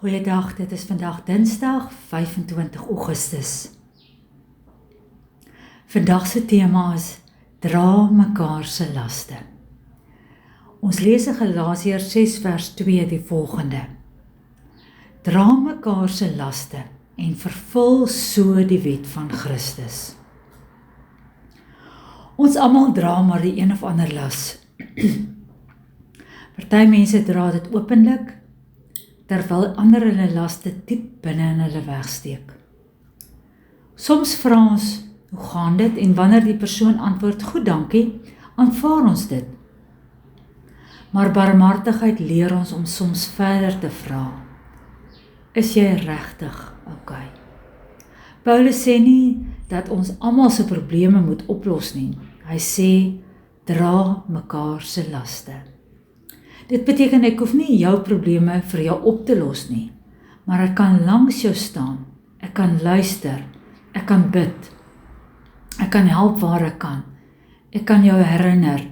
Goeiedag, dit is vandag Dinsdag 25 Augustus. Vandag se tema is dra mekaar se laste. Ons lees in Galasiërs 6 vers 2 die volgende: Dra mekaar se laste en vervul so die wet van Christus. Ons almal dra maar die een of ander las. Party mense dra dit openlik, terwyl ander hulle laste diep binne in hulle wegsteek. Soms vra ons, hoe gaan dit? En wanneer die persoon antwoord, goed dankie, aanvaar ons dit. Maar barmhartigheid leer ons om soms verder te vra. Is jy regtig okay? Paulus sê nie dat ons almal se probleme moet oplos nie. Hy sê, dra mekaar se laste. Dit beteken ek hoef nie jou probleme vir jou op te los nie, maar ek kan langs jou staan, ek kan luister, ek kan bid, ek kan help waar ek kan jou herinner,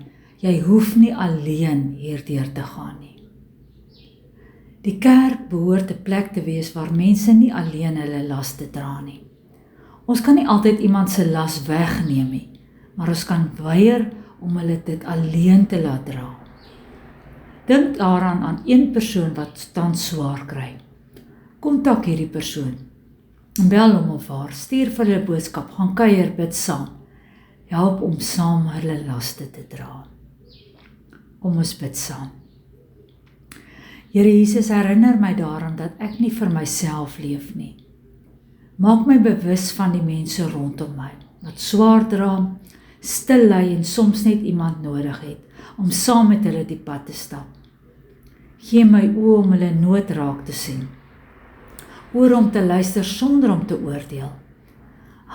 jy hoef nie alleen hierdeur te gaan nie. Die kerk behoort 'n plek te wees waar mense nie alleen hulle laste dra nie. Ons kan nie altyd iemand se las wegneem nie, maar ons kan weier om hulle dit alleen te laat dra. Dink daaraan aan een persoon wat tans swaar kry. Kontak hierdie persoon. Bel hom of haar, stuur vir hulle boodskap, gaan kuier, bid saam. Help om saam hulle laste te dra. Kom ons bid saam. Here Jesus, herinner my daaraan dat ek nie vir myself leef nie. Maak my bewus van die mense rondom my, wat swaar dra, stil ly en soms net iemand nodig het, om saam met hulle die pad te stap. Gee my oë om hulle nood raak te sien. Oor om te luister sonder om te oordeel.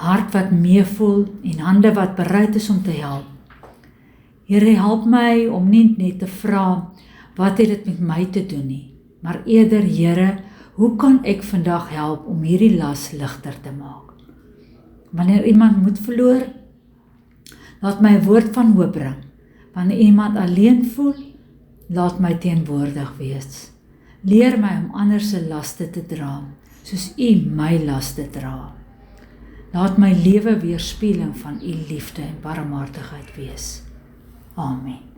Hart wat meevoel en hande wat bereid is om te help. Here, help my om nie net te vra, wat het dit met my te doen nie, maar eerder, Here, hoe kan ek vandag help om hierdie las ligter te maak? Wanneer iemand moed verloor, laat my 'n woord van hoop bring. Wanneer iemand alleen voel, laat my teenwoordig wees. Leer my om ander se laste te dra, soos U my laste dra. Laat my lewe weerspieëling van U liefde en barmhartigheid wees. Amen.